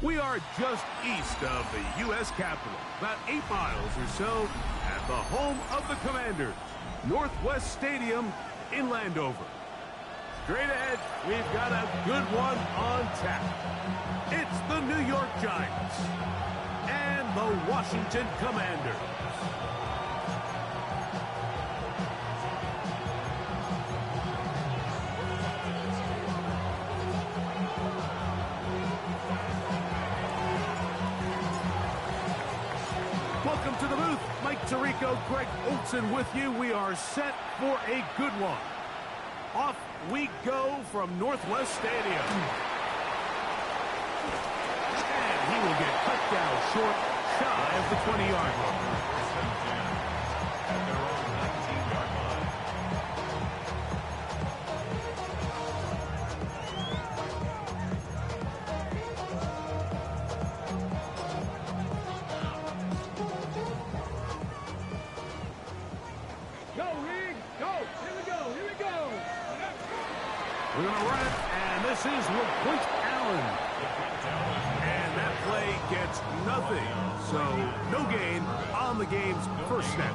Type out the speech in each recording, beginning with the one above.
We are just east of the U.S. Capitol, about 8 miles or so, at the home of the Commanders, Northwest Stadium in Landover. Straight ahead, we've got a good one on tap. It's the New York Giants and the Washington Commanders. Welcome to the booth. Mike Tirico, Greg Olson with you. We are set for a good one. Off we go from Northwest Stadium. And he will get cut down short, shy of the 20-yard line. At their own 19-yard line. We're going to run it, and this is LaQuint Allen. And that play gets nothing. So, no gain on the game's first snap.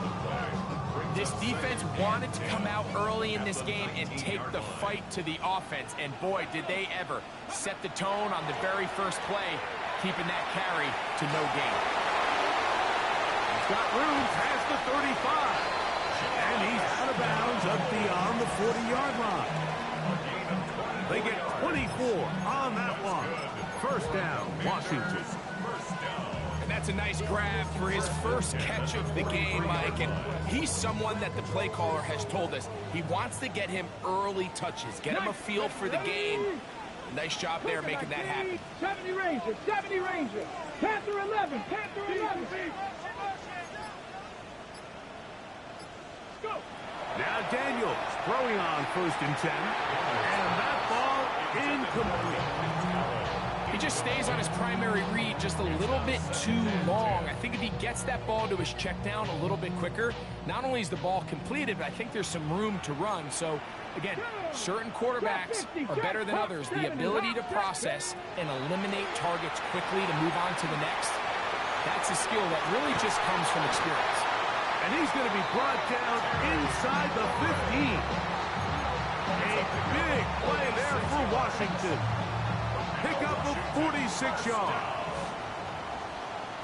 This defense wanted to come out early in this game and take the fight to the offense. And boy, did they ever set the tone on the very first play, keeping that carry to no gain. He's got room past the 35. And he's out of bounds up beyond the 40-yard line. They get 24 on that one. First down, Washington. And that's a nice grab for his first catch of the game, Mike. And he's someone that the play caller has told us he wants to get him early touches, get him a feel for the game. Nice job there making that happen. 70 Ranger, 70 Ranger. Panther 11, Panther 11. Go. Now Daniels throwing on 1st and 10. And that ball incomplete. He just stays on his primary read just a little bit too long. I think if he gets that ball to his check down a little bit quicker, not only is the ball completed, but I think there's some room to run. So, again, certain quarterbacks are better than others. The ability to process and eliminate targets quickly to move on to the next, that's a skill that really just comes from experience. And he's going to be brought down inside the 15. A big play there for Washington. Pick up of 46 yards.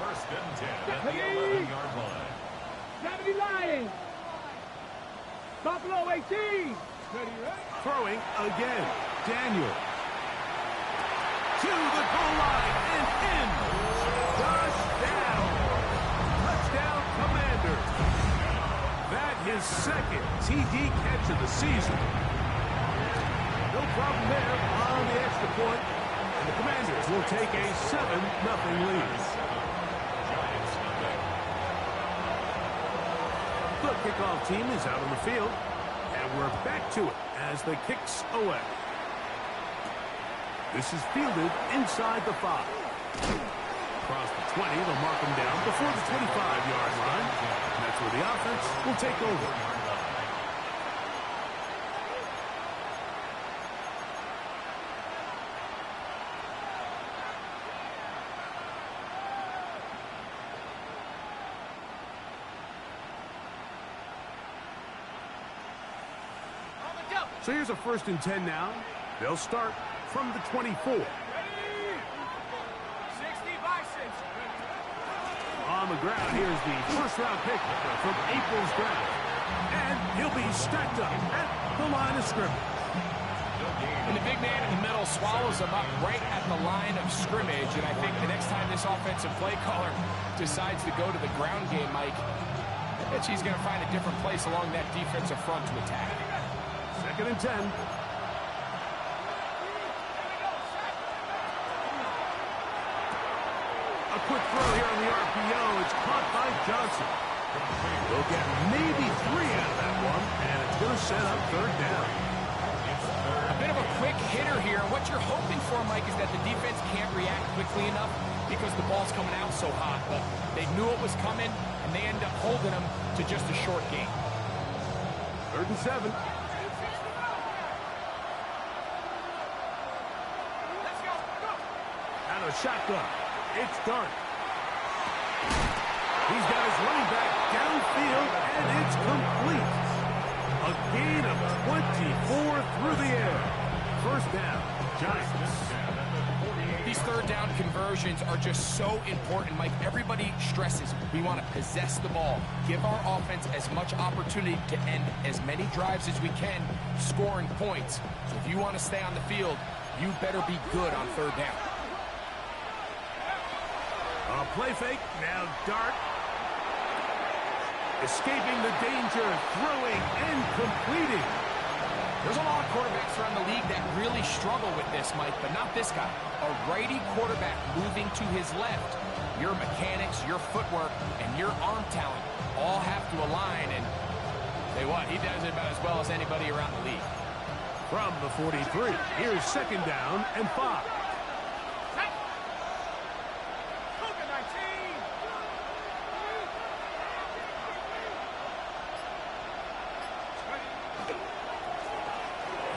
First and 10 at the 11-yard line. 70 Lions. Buffalo 18. Throwing again. Daniel. To the goal line and in. Touchdown. Touchdown, Commanders. That his second TD catch of the season. No problem there on the extra point. And the Commanders will take a 7-0 lead. The kickoff team is out on the field. And we're back to it as the kicks away. This is fielded inside the 5. Across the 20, they'll mark him down before the 25-yard line. And that's where the offense will take over. So here's a 1st and 10 now. They'll start from the 24. On the ground, here's the first-round pick from April's draft. And he'll be stacked up at the line of scrimmage. And the big man in the middle swallows him up right at the line of scrimmage. And I think the next time this offensive play caller decides to go to the ground game, Mike, I bet he's going to find a different place along that defensive front to attack. 2nd and 10. A quick throw here on the RPO. It's caught by Johnson. We'll get maybe 3 out of that one, and it's going to set up 3rd down. A bit of a quick hitter here. What you're hoping for, Mike, is that the defense can't react quickly enough because the ball's coming out so hot. But they knew it was coming, and they end up holding them to just a short gain. 3rd and 7. Out of a shotgun. It's Dart. He's got his running back downfield, and it's complete. A gain of 24 through the air. First down, Giants. These third down conversions are just so important, Mike. Everybody stresses we want to possess the ball, give our offense as much opportunity to end as many drives as we can, scoring points. So if you want to stay on the field, you better be good on third down. A play fake, now Dart. Escaping the danger, throwing and completing. There's a lot of quarterbacks around the league that really struggle with this, Mike, but not this guy. A righty quarterback moving to his left. Your mechanics, your footwork, and your arm talent all have to align, and say what, he does it about as well as anybody around the league. From the 43, here's second down and 5.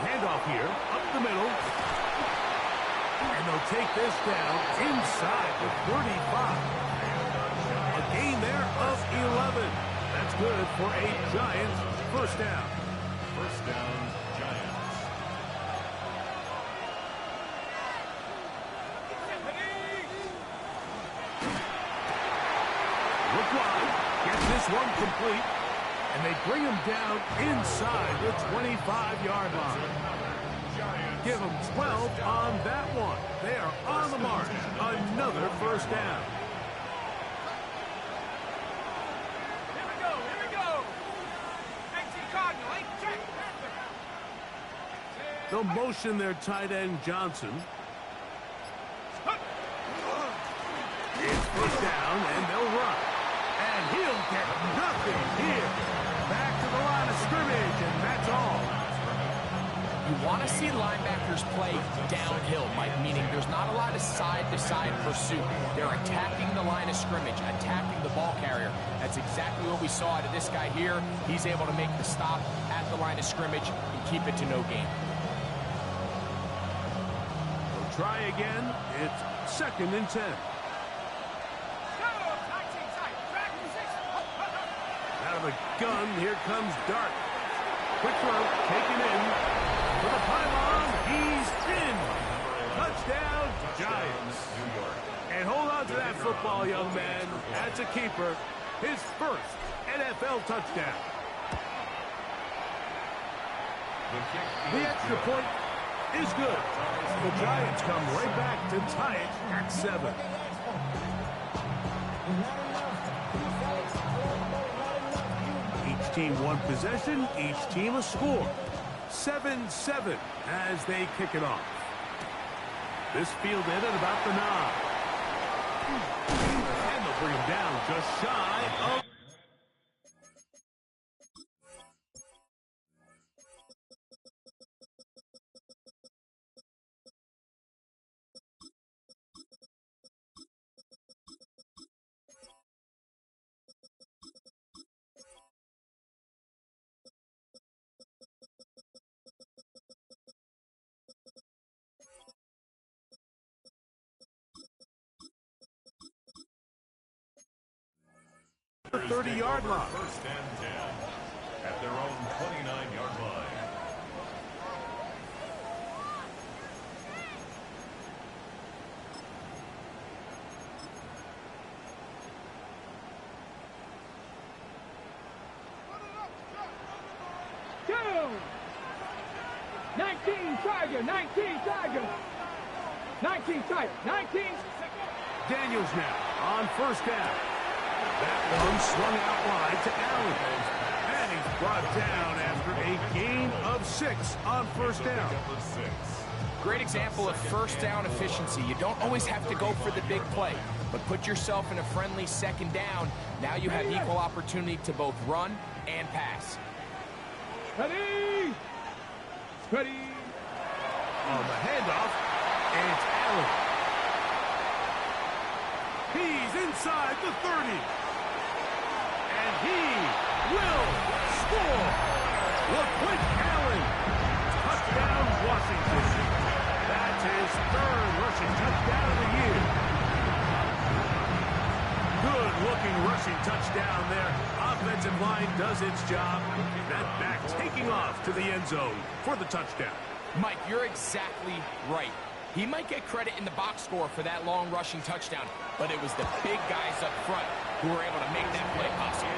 Handoff here, up the middle. And they'll take this down inside the 35. A gain there of 11. That's good for a Giants first down. First down, Giants. Look wide, gets this one complete. And they bring him down inside the 25-yard line. Give them 12 on that one. They are on the mark. Another first down. Here we go, here we go. 19 Cardinal, 8 check. They'll motion their tight end Johnson. It's first down, and they'll run. And he'll get nothing here. Back to the line of scrimmage, and that's all. You want to see linebackers play downhill, Mike, meaning there's not a lot of side-to-side pursuit. They're attacking the line of scrimmage, attacking the ball carrier. That's exactly what we saw out of this guy here. He's able to make the stop at the line of scrimmage and keep it to no gain. We'll try again. It's second and 10. Out of the gun, here comes Dart. Quick throw, taken in. For the pylon, he's in. Touchdown, Giants. And hold on to that football, young man. That's a keeper. His first NFL touchdown. The extra point is good. The Giants come right back to tie it at 7. Each team one possession, each team a score. 7-7 as they kick it off. This fielded at about the 9. And they'll bring him down just shy of... the 30-yard line. First and 10 at their own 29-yard line. Two. 19 Tiger, 19 Tiger. 19 Tiger, 19. Daniels now on first down. That one swung out wide to Allen. And he's brought down after a gain of 6 on first down. Great example of first down efficiency. You don't always have to go for the big play, but put yourself in a friendly second down. Now you have equal opportunity to both run and pass. Ready. Ready. On the handoff, and it's Allen. He's inside the 30. And he will score. LaQuint Allen. Touchdown, Washington. That's his third rushing touchdown of the year. looking rushing touchdown there. Offensive line does its job. That back taking off to the end zone for the touchdown. Mike, you're exactly right. He might get credit in the box score for that long rushing touchdown, but it was the big guys up front who were able to make that play possible.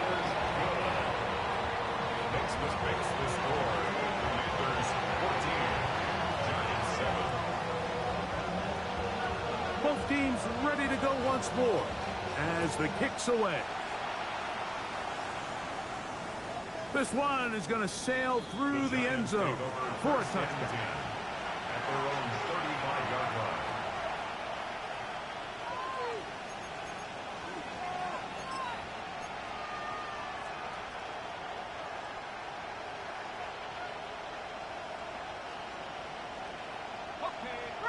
Next makes the score. Commanders 14, Giants 7. Both teams ready to go once more as the kick's away. This one is going to sail through the end zone for a touchdown. At their own 35-yard line.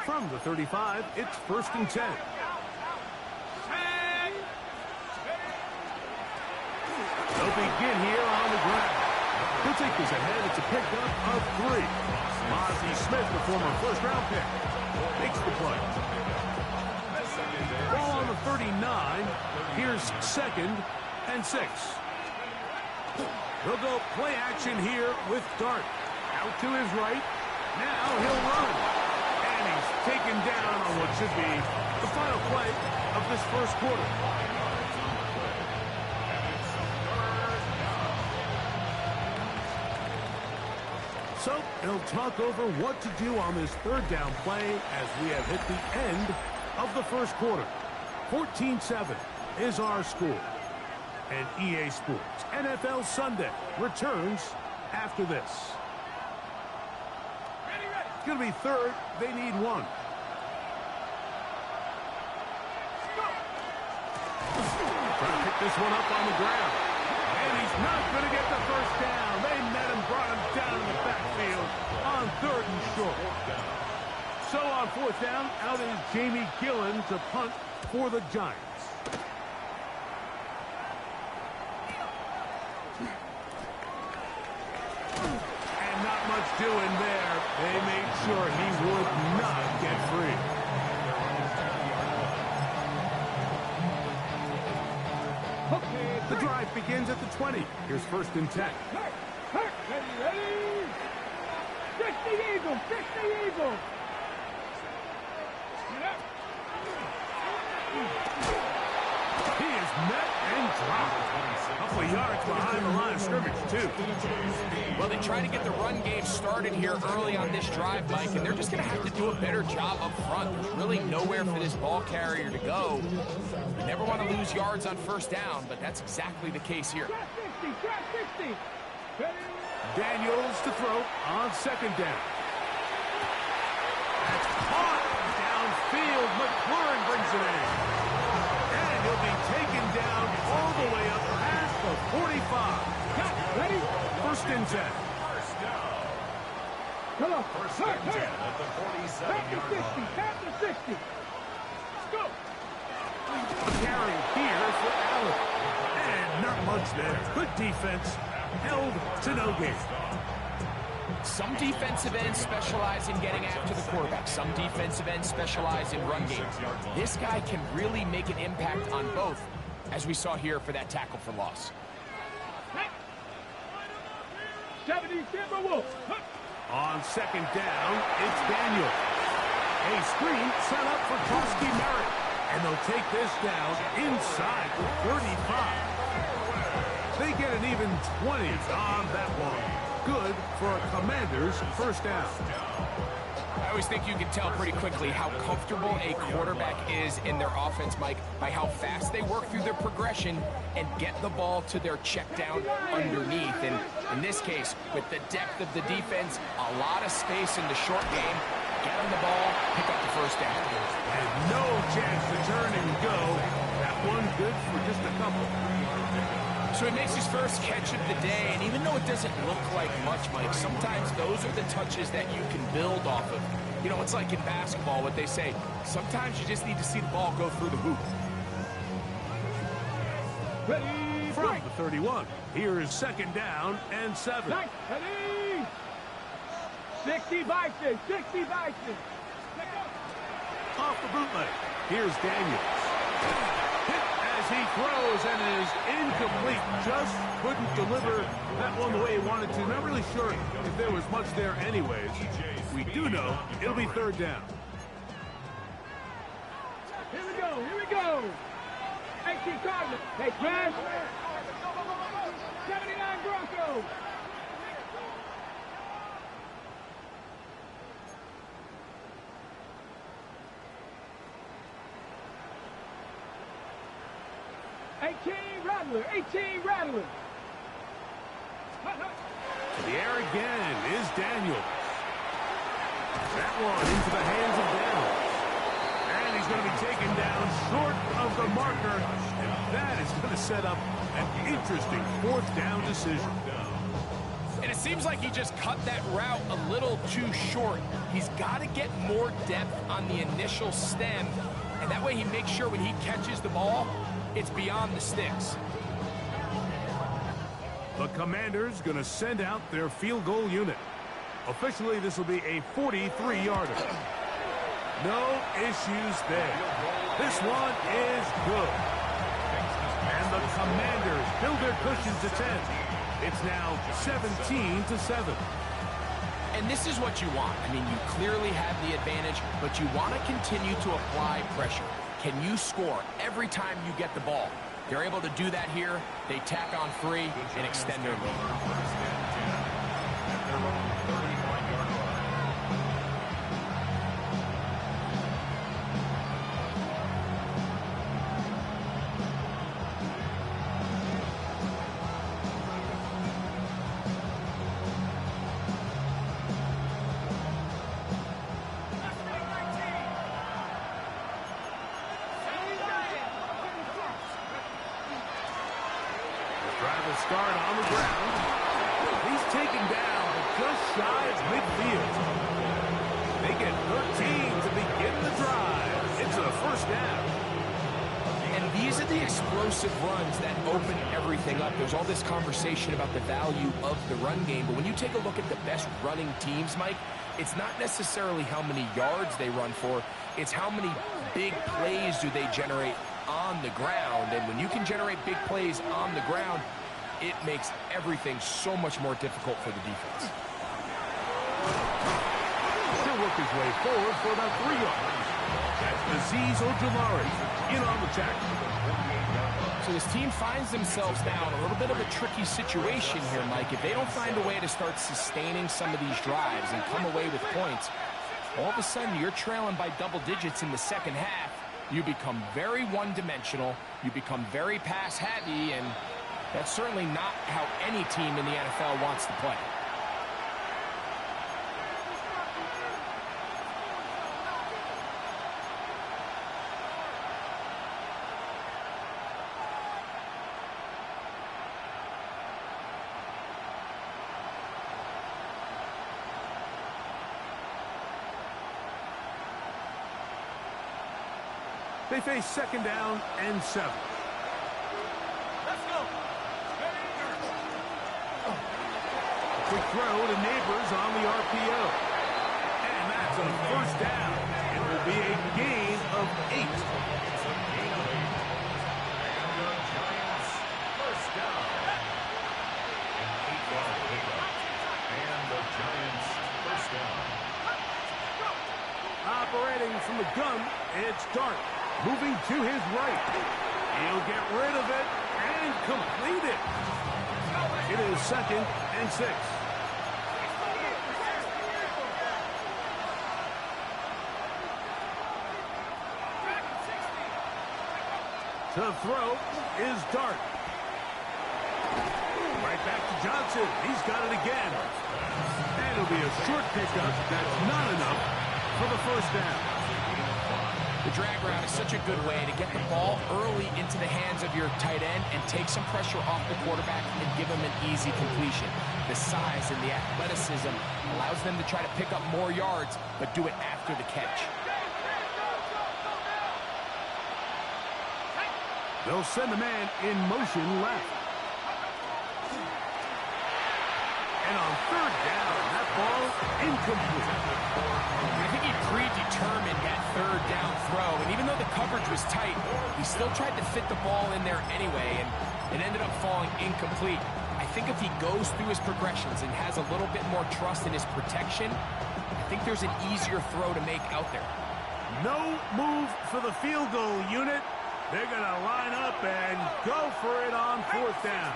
From the 35, it's 1st and 10. They'll begin here on the ground. He'll take this ahead. It's a pickup of 3. Mozzie Smith, the former first-round pick, makes the play. Ball on the 39. Here's 2nd and 6. They'll go play action here with Dart. Out to his right. Now he'll run. And he's taken down on what should be the final play of this first quarter. So they'll talk over what to do on this 3rd down play as we have hit the end of the first quarter. 14-7 is our score. And EA Sports NFL Sunday returns after this. It's going to be 3rd. They need 1. Trying to pick this one up on the ground. And he's not going to get the first down. They met him, brought him down in the backfield on 3rd and short. So on 4th down, out is Jamie Gillen to punt for the Giants. And not much doing there. They made sure he would not get free. The drive begins at the 20. Here's 1st and 10. Ready? 60 Eagles! 60 Eagles! He is met and dropped. A couple of yards behind the line of scrimmage, too. Well, they try to get the run game started here early on this drive, Mike, and they're just going to have to do a better job up front. There's really nowhere for this ball carrier to go. You never want to lose yards on 1st down, but that's exactly the case here. Daniels to throw on 2nd down. That's caught downfield. McLaurin brings it in. And he'll be taken down all the way up past the 45. Ready? 1st and 10. Come on. 1st and 10 at the 47-yard line. Tap the 60. Let's go. A carry here for Allen. And not much there. Good defense. Held to no gain. Some defensive ends specialize in getting after the quarterback. Some defensive ends specialize in run game. This guy can really make an impact on both, as we saw here for that tackle for loss. 70 Timberwolves. On 2nd down, it's Daniel. A screen set up for Koski Merritt. And they'll take this down inside the 35. They get an even 20 on that one. Good for a Commanders 1st down. I always think you can tell pretty quickly how comfortable a quarterback is in their offense, Mike, by how fast they work through their progression and get the ball to their check down underneath. And in this case, with the depth of the defense, a lot of space in the short game, get them the ball, pick up the 1st down. And no chance to turn and go. That one good for just a couple. So he makes his first catch of the day, and even though it doesn't look like much, Mike, sometimes those are the touches that you can build off of. You know, it's like in basketball, what they say, sometimes you just need to see the ball go through the hoop. Ready? From the 31, here is 2nd down and 7. Ready? 60 Bison. 60 Bison. Off the bootleg, here's Daniels. Hit as as he throws and is incomplete. Just couldn't deliver that one the way he wanted to. Not really sure if there was much there anyways. We do know it'll be third down. Here we go, here we go. 18 Cardinals. Hey, Crash. 79 Broncos. Rattler, 18 Rattler. The air again is Daniels. That one into the hands of Daniels. And he's going to be taken down short of the marker. And that is going to set up an interesting fourth down decision. And it seems like he just cut that route a little too short. He's got to get more depth on the initial stem. And that way he makes sure when he catches the ball, it's beyond the sticks. The Commanders going to send out their field goal unit. Officially, this will be a 43-yarder. No issues there. This one is good. And the Commanders build their cushion to 10. It's now 17-7. And this is what you want. I mean, you clearly have the advantage, but you want to continue to apply pressure. Can you score every time you get the ball? They're able to do that here. They tack on 3 and extend their lead. Start on the ground. He's taken down just shy of midfield. They get 13 to begin the drive. It's a first down. And these are the explosive runs that open everything up. There's all this conversation about the value of the run game, but when you take a look at the best running teams, Mike, it's not necessarily how many yards they run for, it's how many big plays do they generate on the ground. And when you can generate big plays on the ground, it makes everything so much more difficult for the defense. He'll work his way forward for about 3 yards. That's Azeez Ojulari in on the tackle. So this team finds themselves now in a little bit of a tricky situation here, Mike. If they don't find a way to start sustaining some of these drives and come away with points, all of a sudden you're trailing by double digits in the second half. You become very one-dimensional. You become very pass-heavy, and that's certainly not how any team in the NFL wants to play. They face second down and 7. Quick throw to Neighbors on the RPO. And that's a first down. It will be a gain of 8. First down. An 8-yard pickup. And the Giants first down. Operating from the gun, it's Dart. Moving to his right. He'll get rid of it and complete it. It is second and 6. To throw is Dart. Right back to Johnson. He's got it again. And it'll be a short pickup. That's not enough for the first down. The drag route is such a good way to get the ball early into the hands of your tight end and take some pressure off the quarterback and give him an easy completion. The size and the athleticism allows them to try to pick up more yards, but do it after the catch. They'll send the man in motion left. And on third down, that ball incomplete. I think he predetermined that third down throw, and even though the coverage was tight, he still tried to fit the ball in there anyway, and it ended up falling incomplete. I think if he goes through his progressions and has a little bit more trust in his protection, I think there's an easier throw to make out there. No move for the field goal unit. They're going to line up and go for it on fourth down.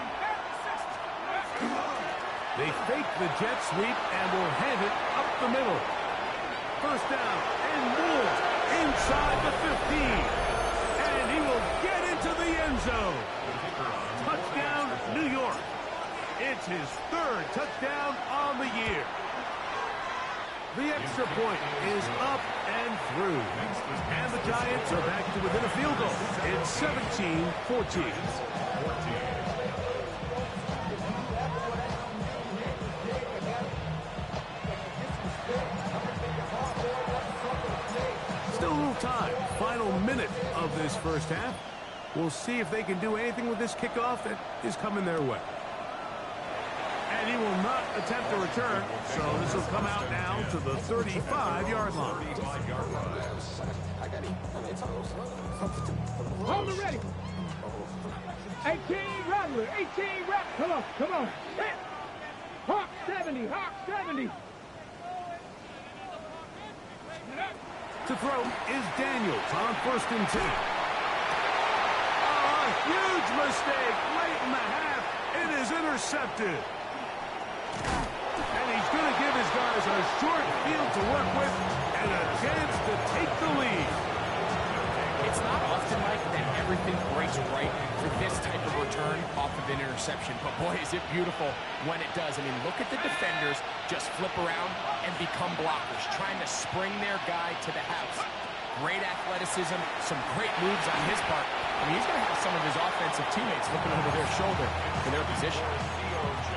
They fake the jet sweep and will hand it up the middle. First down and more inside the 15. And he will get into the end zone. Touchdown, New York. It's his third touchdown on the year. The extra point is up and through. And the Giants are back to within a field goal. It's 17-14. Still a little time. Final minute of this first half. We'll see if they can do anything with this kickoff that is coming their way. And he will not attempt a return, so this will come out now to the 35-yard line. Hold it ready. 18 Rattler, 18 Rattler. Come on, come on. Hawk 70, Hawk 70. To throw is Daniels on 1st and 10. Oh, a huge mistake late in the half. It is intercepted. And he's going to give his guys a short field to work with and a chance to take the lead. It's not often like that everything breaks right for this type of return off of an interception, but boy, is it beautiful when it does. I mean, look at the defenders just flip around and become blockers, trying to spring their guy to the house. Great athleticism, some great moves on his part. I mean, he's going to have some of his offensive teammates looking over their shoulder for their position.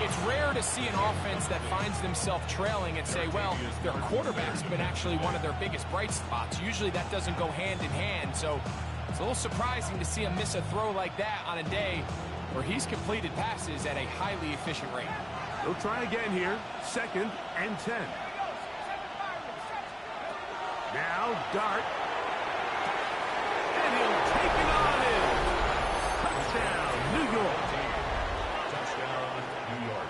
It's rare to see an offense that finds themselves trailing and say, well, their quarterback's been actually one of their biggest bright spots. Usually that doesn't go hand in hand, so it's a little surprising to see him miss a throw like that on a day where he's completed passes at a highly efficient rate. They'll try again here, 2nd and 10. Now, Dart. And he'll take it on in. Touchdown, New York.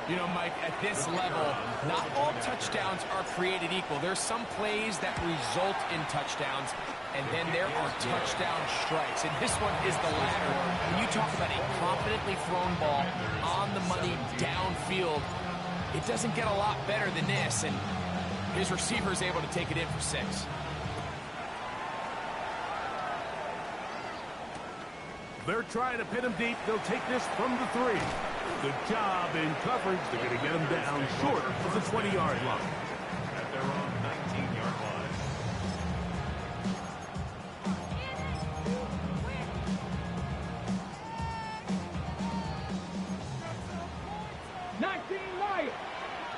You know, Mike, at this level, not all touchdowns are created equal. There's some plays that result in touchdowns, and then there are touchdown strikes. And this one is the latter. When you talk about a confidently thrown ball on the money downfield, it doesn't get a lot better than this, and his receiver is able to take it in for 6. They're trying to pin him deep. They'll take this from the 3. Good job in coverage. They're going to get him down short of the 20-yard line. At their own 19-yard line.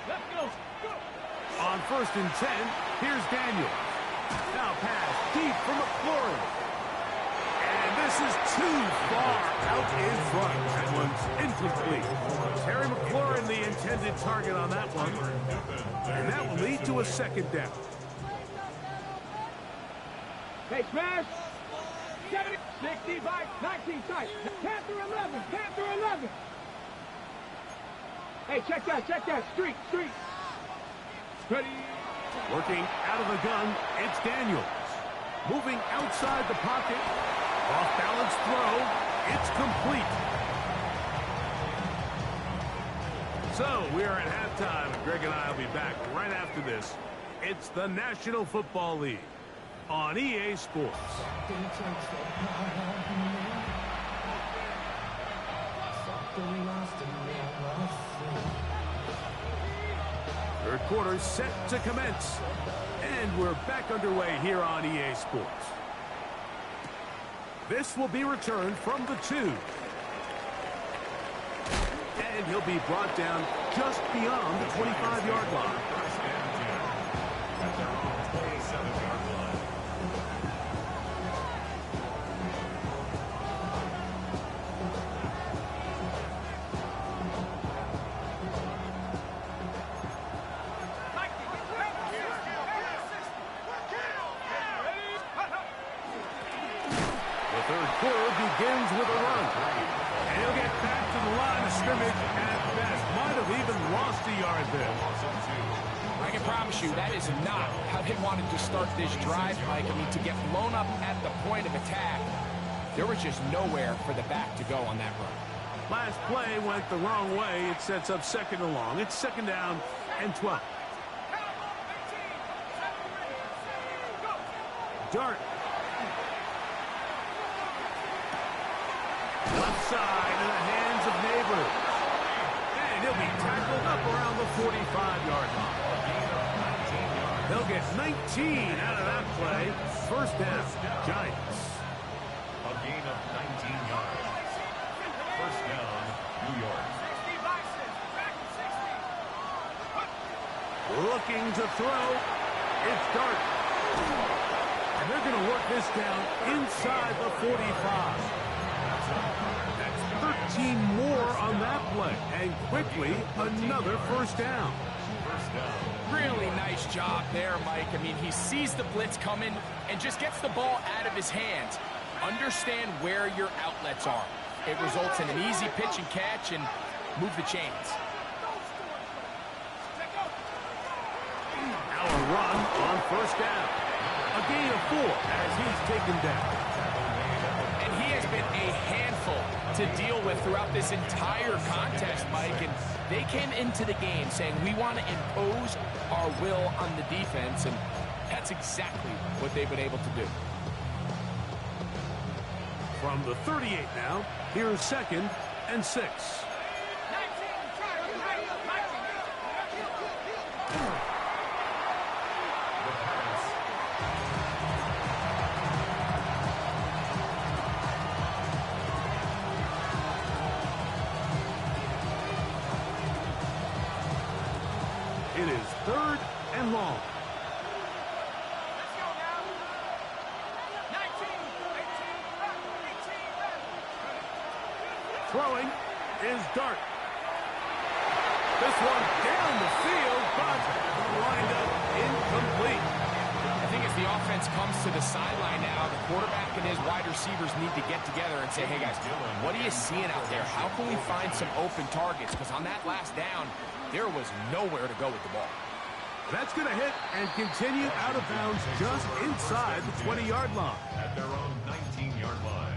Let's go. On 1st and 10, here's Daniel. Now pass deep from McLaurin. And this is too far out in front. That one's incomplete. Terry McLaurin, the intended target on that one. And that will lead to a 2nd down. Hey, smash. 70, 65, 19 tight. Panther 11, Panther 11. Hey, check that. Street. Ready. Working out of the gun, it's Daniels. Moving outside the pocket. Off-balance throw. It's complete. So, we are at halftime, and Greg and I will be back right after this. It's the National Football League on EA Sports. 3rd quarter set to commence. And we're back underway here on EA Sports. This will be returned from the 2. And he'll be brought down just beyond the 25-yard line. At their own 27-yard line. The third quarter begins with a run. And he'll get back to the line of scrimmage at best. Might have even lost a yard there. I can promise you that is not how they wanted to start this drive, Mike. I mean, to get blown up at the point of attack, there was just nowhere for the back to go on that run. Last play went the wrong way. It sets up second and long. It's second down and 12. Dart. Left side in the hands of Neighbors. And he'll be tackled up around the 45-yard line. They'll get 19 out of that play. First down, Giants. A gain of 19 yards. First down, New York. Looking to throw. It's Dart. And they're going to work this down inside the 45. 13 more on that play. And quickly, another first down. Really nice job there, Mike. I mean, he sees the blitz coming and just gets the ball out of his hands. Understand where your outlets are. It results in an easy pitch and catch and move the chains. Now a run on first down. A gain of 4 as he's taken down. And he has been a handful to deal with throughout this entire contest, Mike. And they came into the game saying, we want to impose our will on the defense. And that's exactly what they've been able to do. From the 38 now, here's second and 6. It is third and long. Throwing is Dart. This one down the field, but lined up incomplete. I think as the offense comes to the sideline now, the quarterback and his wide receivers need to get together and say, hey guys, what are you seeing out there? How can we find some open targets? Because on that last down, there was nowhere to go with the ball. That's going to hit and continue out of bounds just inside the 20-yard line. At their own 19-yard line.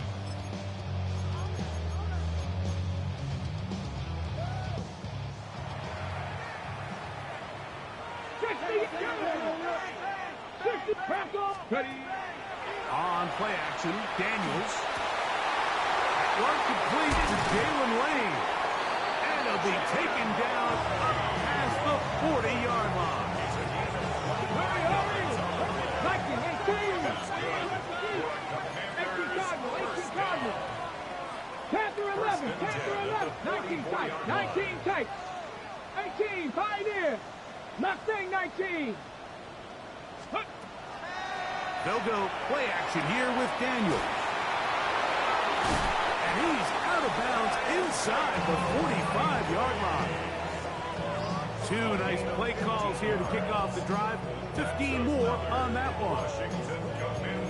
On play action, Daniels. One complete to Jalen Lane. And he'll be taken down up past the 40-yard line. Panther 11, Panther 11, 19 tight, 19 tight, 18, Pioneer, Mustang 19. They'll go play action here with Daniels. And he's out of bounds inside the 45-yard line. Two nice play calls here to kick off the drive. 15 more on that one.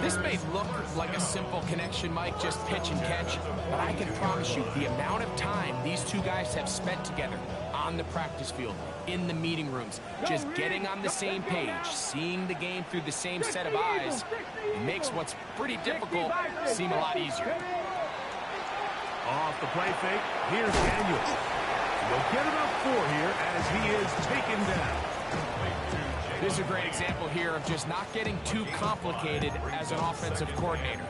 This may look like a simple connection, Mike, just pitch and catch, but I can promise you the amount of time these two guys have spent together on the practice field, in the meeting rooms, just getting on the same page, seeing the game through the same set of eyes, makes what's pretty difficult seem a lot easier. Off the play fake, here's Daniels. We'll get about 4 here as he is taken down. This is a great example here of just not getting too complicated as an offensive coordinator.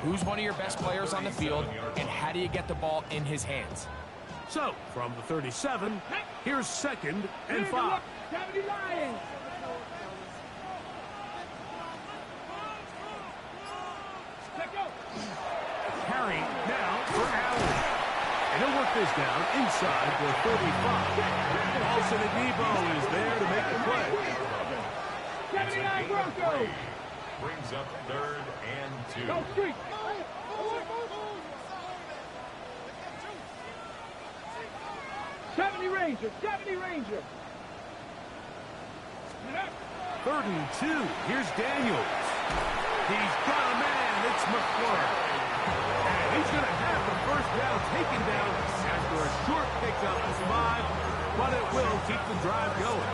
Who's one of your best players on the field, and how do you get the ball in his hands? So, from the 37, here's second and 5. 70 Lions. Carry now for Allen. And he'll work this down inside the 35. Paulson Adebo is there to make the play. 79 Broncos. Brings up third and 2. Go street. Ranger, 70 Ranger. Third and 2. Here's Daniels. He's got a man. It's McClure. And he's going to have the first down taken down after a short pickup of 5, but it will keep the drive going.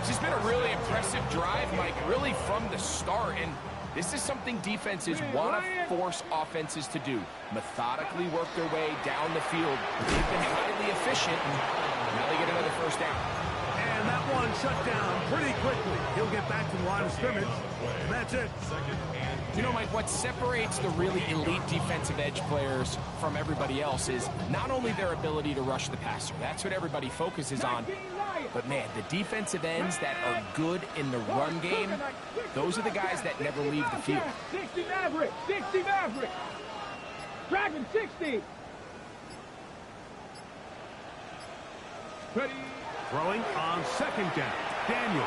This has been a really impressive drive, Mike, really from the start. And this is something defenses want to force offenses to do. Methodically work their way down the field. They've been highly efficient. Now they get another first down. And that one shut down pretty quickly. He'll get back to the line of scrimmage. And that's it. You know, Mike, what separates the really elite defensive edge players from everybody else is not only their ability to rush the passer. That's what everybody focuses on. But, man, the defensive ends that are good in the run game, those are the guys that never leave the field. 60 Maverick, 60 Maverick. Dragon 60. Ready. Throwing on second down. Daniels.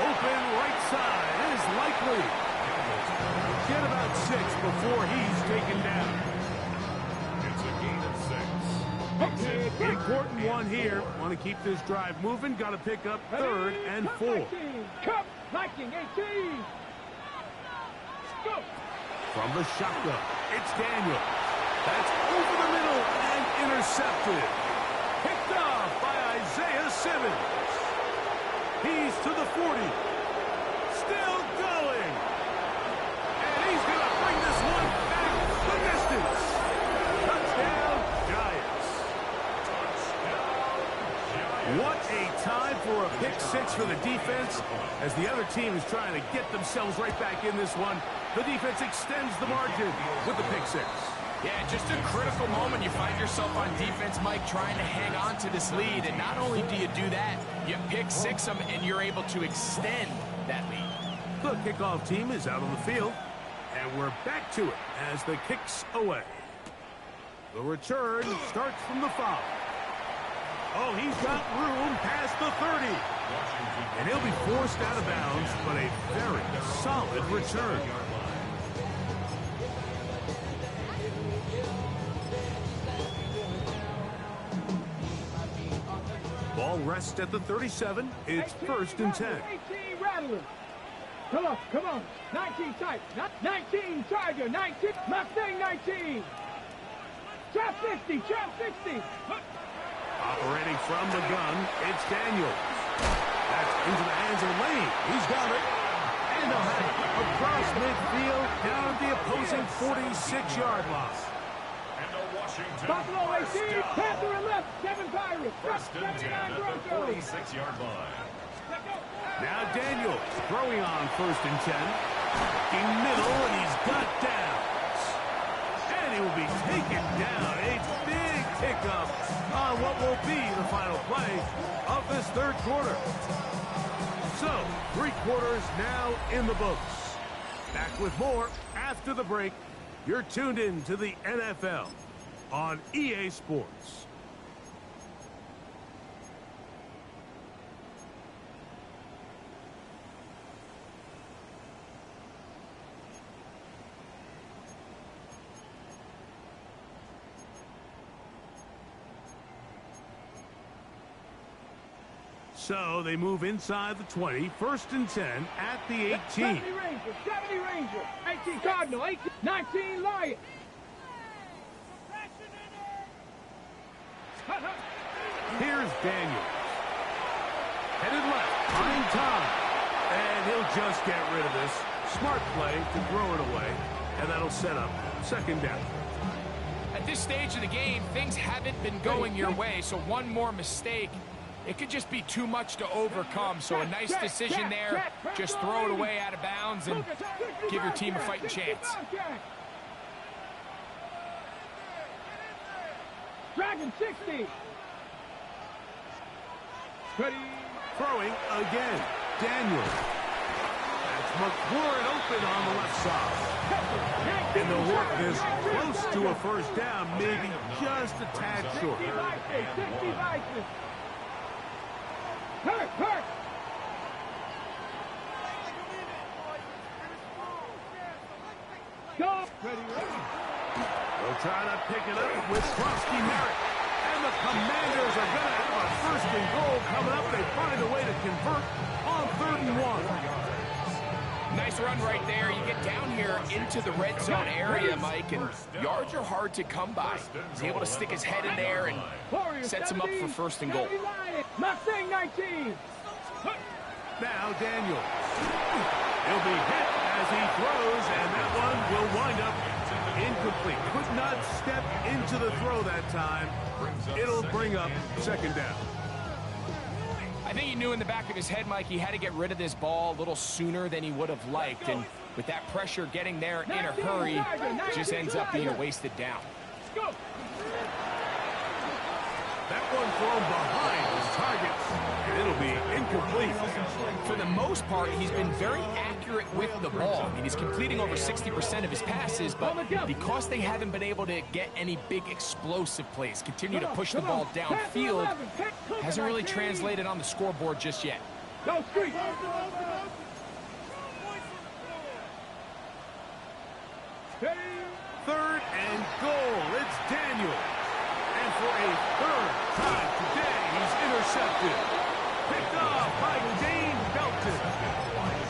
Open right side is likely. Get about 6 before he's taken down. It's a gain of 6. Important one here. Want to keep this drive moving. Got to pick up 3rd and 4. Cup Viking 18. Go. From the shotgun, it's Daniel. That's over the middle and intercepted. Picked off by Isaiah Simmons. He's to the 40. Still going. And he's going to bring this one back the distance. Touchdown, Giants. What a time for a pick 6 for the defense. As the other team is trying to get themselves right back in this one, the defense extends the margin with the pick 6. Yeah, just a critical moment. You find yourself on defense, Mike, trying to hang on to this lead. And not only do you do that, you pick 6 them, and you're able to extend that lead. The kickoff team is out on the field, and we're back to it as the kicks away. The return starts from the 5. Oh, he's got room past the 30. And he'll be forced out of bounds, but a very solid return. Ball rests at the 37. It's 1st and 10. 18 Rattler. Come on. 19 tight. 19 Tiger. 19. Mustang 19. Trap 60. Trap 60. Operating from the gun, it's Daniels. That's into the hands of Lane. He's got it. And they'll have it across midfield down at the opposing 46-yard line. And the Washington Buffalo 18. Panther and left. 7 Pirates. First and 10 79 at the Broncos. 46-yard line. Now Daniels throwing on 1st and 10. In middle, and he's got downs. And he will be taken down. A big pickup on what will be the final play of this 3rd quarter. So, 3 quarters now in the books. Back with more after the break. You're tuned in to the NFL on EA Sports. So they move inside the 20, 1st and 10 at the 18. 70 Ranger, 18 Cardinal, 18, 19 Lion. Here's Daniels. Headed left, fine time. And he'll just get rid of this. Smart play to throw it away. And that'll set up 2nd down. At this stage of the game, things haven't been going your way, so one more mistake, it could just be too much to overcome. So a nice decision there. Just throw it away out of bounds and give your team a fighting chance. Dragon 60. Ready. Throwing again. Daniels. That's McLaurin open on the left side. And they'll work this close to a 1st down, maybe just a tad short. 60 Vices. Hurt. Go. Ready. They'll try to pick it up with Frosty Merritt. And the Commanders are going to have a 1st and goal coming up. They find a way to convert on 3rd and 1. Nice Nice run right there. You get down here into the red zone area, Mike, and yards are hard to come by. He's able to stick his head in there and sets him up for first and goal. Mustang 19. Now Daniel. He'll be hit as he throws, and that one will wind up incomplete. Could not step into the throw that time. It'll bring up second down. I think he knew in the back of his head, Mike, he had to get rid of this ball a little sooner than he would have liked. And with that pressure getting there in a hurry, it just ends up being a wasted down. That one thrown behind his target, and it'll be incomplete. For the most part, he's been very accurate with the ball. I mean, he's completing over 60% of his passes, but because they haven't been able to get any big explosive plays, continue to push the ball downfield, hasn't really translated on the scoreboard just yet. Go street. Third and goal. It's Daniel. And for a third time today, he's intercepted. Picked off by Dane Belton.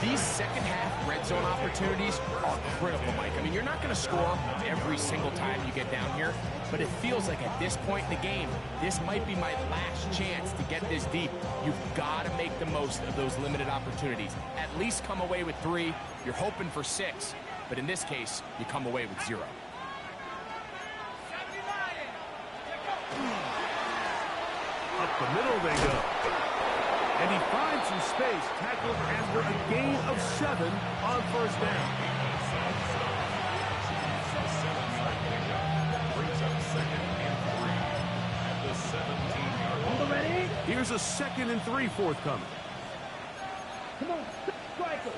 These second-half red zone opportunities are critical, Mike. I mean, you're not going to score every single time you get down here, but it feels like at this point in the game, this might be my last chance to get this deep. You've got to make the most of those limited opportunities. At least come away with 3. You're hoping for 6, but in this case, you come away with 0. Up the middle they go. And he finds some space, tackled after a gain of 7 on first down. Brings up second and 3 at the 17-yard line. Ready? Here's a 2nd and 3 forthcoming. Come on. Striker.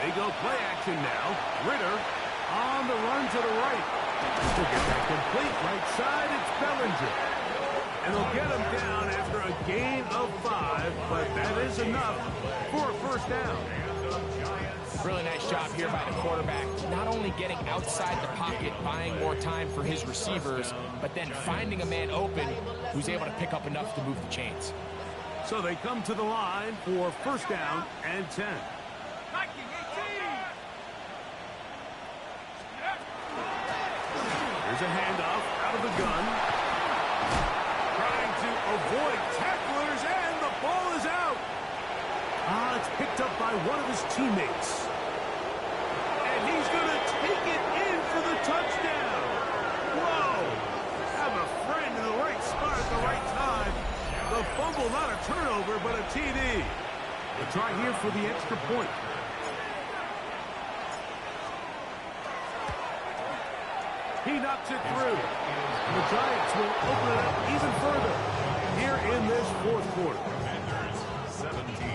They go play action now. Ritter on the run to the right. To get that complete right side, it's Bellinger. And they'll get him down after a gain of 5, but that is enough for a first down. Really nice job here by the quarterback, not only getting outside the pocket, buying more time for his receivers, but then finding a man open who's able to pick up enough to move the chains. So they come to the line for first down and 10. Here's a handoff out of the gun. Trying to avoid tacklers, and the ball is out. It's picked up by one of his teammates. And he's going to take it in for the touchdown. Whoa! Have a friend in the right spot at the right time. The fumble, not a turnover, but a TD. They'll try here for the extra point. He knocks it through. And the Giants will open it up even further here in this fourth quarter. Commanders 17.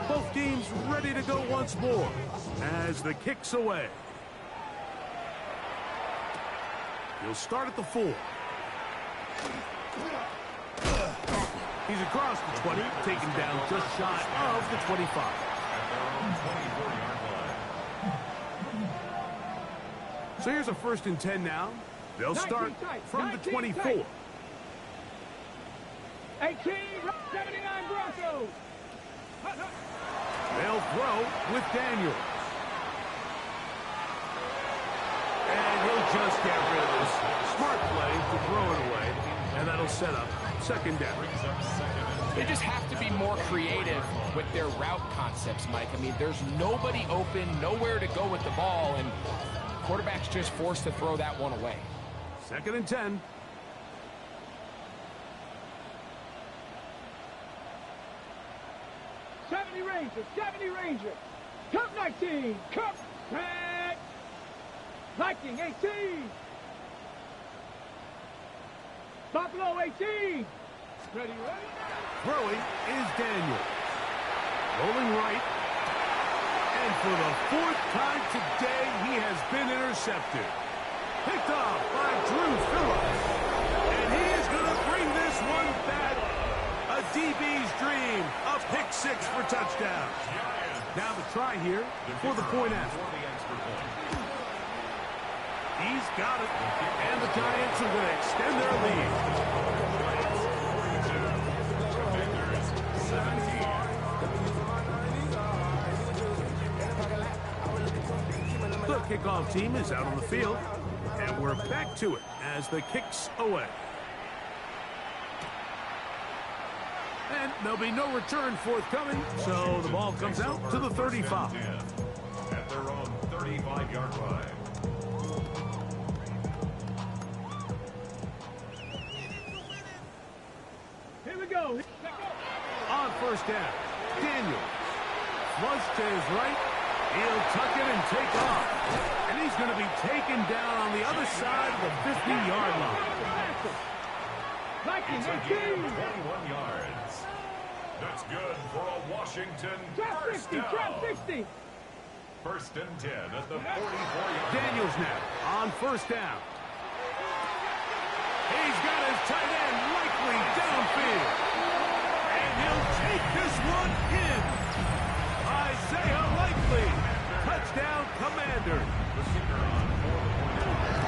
Both teams ready to go once more as the kick's away. He'll start at the 4. He's across the 20, taken down just shy of the 25. So here's a 1st and 10 now. They'll start from the 24. 18, 79 Broncos. They'll throw with Daniel. And he'll just get rid of this. Smart play to throw it away, and that'll set up second down. They just have to be more creative with their route concepts, Mike. I mean, there's nobody open, nowhere to go with the ball, and quarterback's just forced to throw that one away. 2nd and 10. '70 Rangers. Cup 19. Cup back. Viking 18. Buffalo 18. Ready. Throwing is Daniel. Rolling right. And for the 4th time today, he has been intercepted. Picked off by Drew Phillips. And he is going to bring this one back. A DB's dream. A pick 6 for touchdown. Now the try here for the point after. He's got it. And the Giants are going to extend their lead. Commanders 17. The kickoff team is out on the field. And we're back to it as the kick's away. And there'll be no return forthcoming, so the ball comes out to the 35. At their own 35-yard line. Here we go. On first down, Daniel. Flush to his right. He'll tuck it and take off. And he's going to be taken down on the other side of the 50-yard line. Mikey, It's a 19. gain of 21 yards. That's good for a Washington Trap first 60, down. trap 60. First and 10 at the 44-yard Daniels now on first down. He's got his tight end likely downfield. And he'll take this one in. Isaiah Likely. Touchdown, Commanders. Receiver on for the point.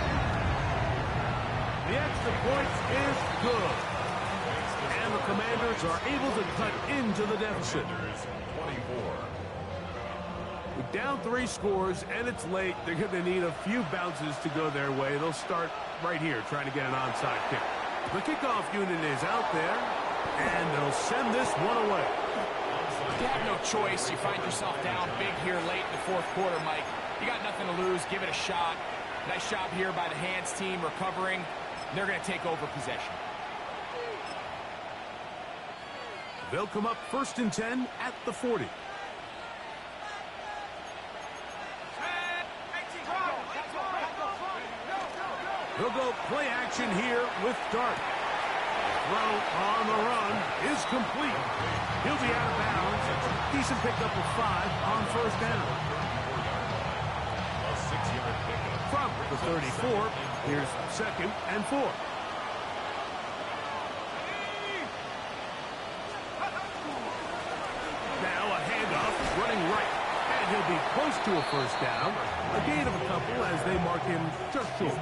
The extra point is good. And the Commanders are able to cut into the deficit. Commanders 24. With down 3 scores and it's late, they're going to need a few bounces to go their way. They'll start right here trying to get an onside kick. The kickoff unit is out there, and they'll send this one away. You have no choice. You find yourself down big here late in the fourth quarter, Mike. You got nothing to lose. Give it a shot. Nice job here by the hands team recovering. They're going to take over possession. They'll come up first and 10 at the 40. He'll go play action here with Dart. Throw on the run is complete. He'll be out of bounds. Decent pickup of 5 on first down. A 6-yard pickup. From the 34, here's second and 4. Now a handoff running right. And he'll be close to a first down. A gain of a couple as they mark him just short.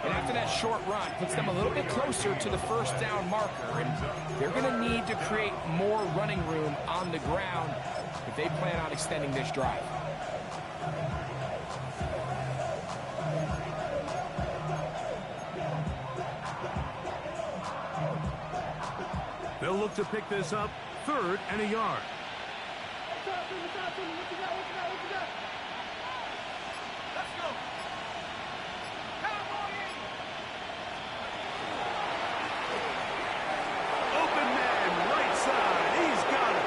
And after that short run, puts them a little bit closer to the first down marker. And they're going to need to create more running room on the ground if they plan on extending this drive. They'll look to pick this up, 3rd and a yard. Open man, right side, he's got it.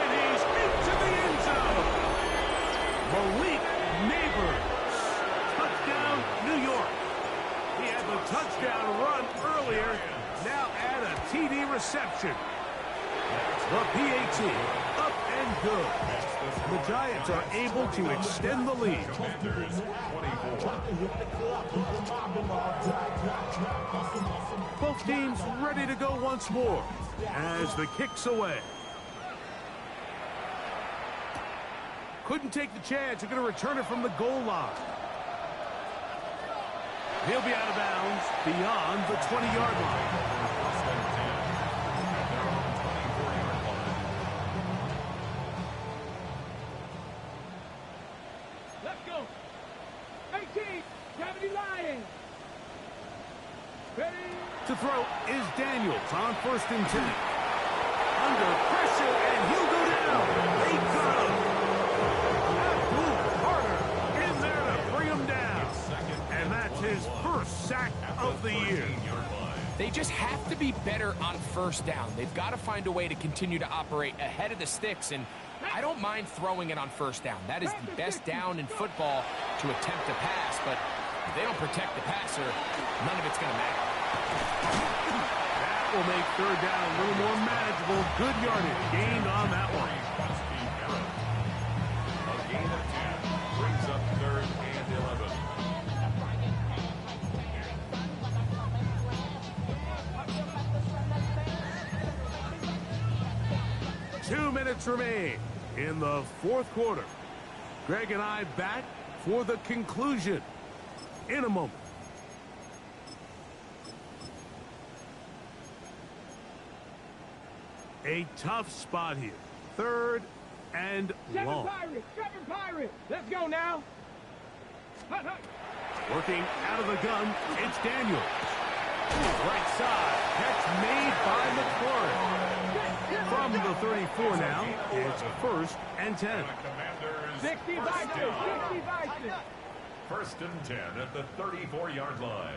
And he's into the end zone. Malik Neighbors. Touchdown, New York. He had the touchdown run earlier. Now add a TD reception. The PAT, up and good. The Giants are able to extend the lead. Commanders 24. Both teams ready to go once more as the kick's away. Couldn't take the chance. They're going to return it from the goal line. He'll be out of bounds beyond the 20-yard line. First and 10 at their own 24-yard line. Let's go. 18. Gravity Lions. Ready. To throw is Daniels on first and 10. Under pressure, and he'll go down. They got him. Abdul Carter in there to bring him down. And that's his first sack of the year. They just have to be better on first down. They've got to find a way to continue to operate ahead of the sticks, and I don't mind throwing it on first down. That is the best down in football to attempt to pass, but if they don't protect the passer, none of it's going to matter. That will make third down a little more manageable. Good yardage gained on that one. A gain of 10 brings up 3rd and 11. 2 minutes remain in the fourth quarter. Greg and I back for the conclusion in a moment. A tough spot here. 3rd and long. Seven Pirates. Let's go now. Hut, hut. Working out of the gun, it's Daniel. Right side, catch made by McClure. From the 34 now, it's 1st and 10. 60 Vikings, 60 Vikings. 1st and 10 at the 34-yard line.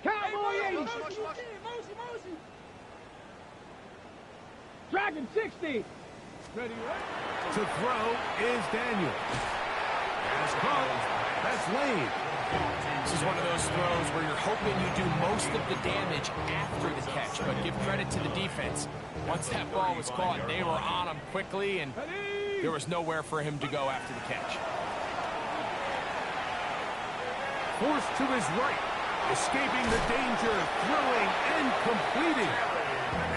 Cowboy 80. Dragon 60. Ready, To throw is Daniel. Pass caught. That's Lane. This is one of those throws where you're hoping you do most of the damage after the catch, but give credit to the defense. Once that ball was caught, they were on him quickly, and there was nowhere for him to go after the catch. Forced to his right. Escaping the danger, throwing and completing.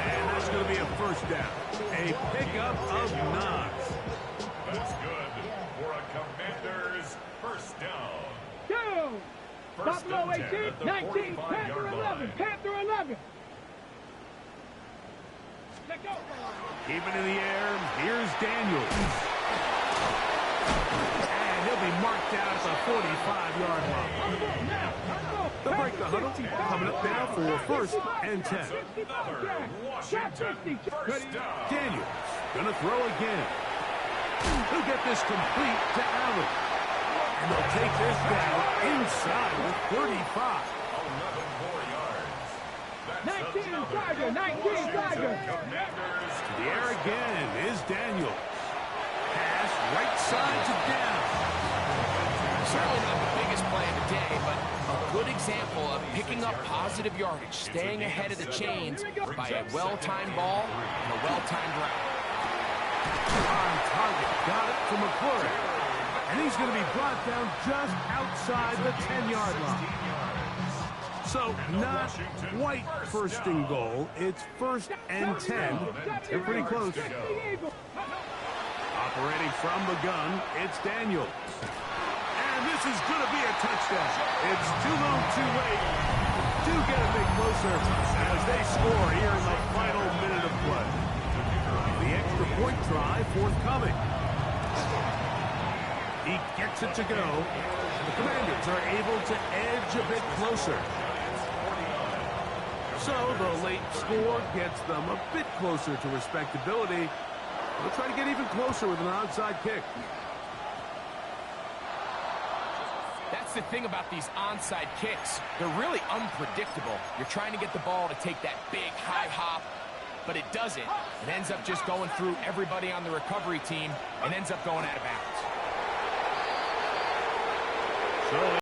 And that's going to be a 1st down. A pickup of 9. That's good for a Commanders 1st down. Go. Buffalo 18, 19, Panther 11, Panther 11. Let go. Keeping in the air, here's Daniels. And he'll be marked down at the 45-yard line. They'll break the huddle. Coming up now for 1st and 10. Another Washington 1st down. Daniels gonna throw again. He'll get this complete to Allen. And they'll take this down inside the 35. 11 more yards. That's 19 Tiger, 19 Tiger. Commanders To the air again is Daniel. Pass right side to down. Certainly not the biggest play of the day, but a good example of picking up positive yardage, staying ahead of the chains by a well-timed ball and a well-timed route. On target. Got it to McClure. And he's going to be brought down just outside the 10-yard line. So not quite 1st and goal. It's 1st and 10. They're pretty close. Operating from the gun, it's Daniels. And this is going to be a touchdown. It's too little too late. Do get a bit closer as they score here in the final minute of play. The extra point try forthcoming. He gets it to go. The Commanders are able to edge a bit closer. So the late score gets them a bit closer to respectability. They'll try to get even closer with an onside kick. That's the thing about these onside kicks. They're really unpredictable. You're trying to get the ball to take that big high hop, but it doesn't. It ends up just going through everybody on the recovery team and ends up going out of bounds. So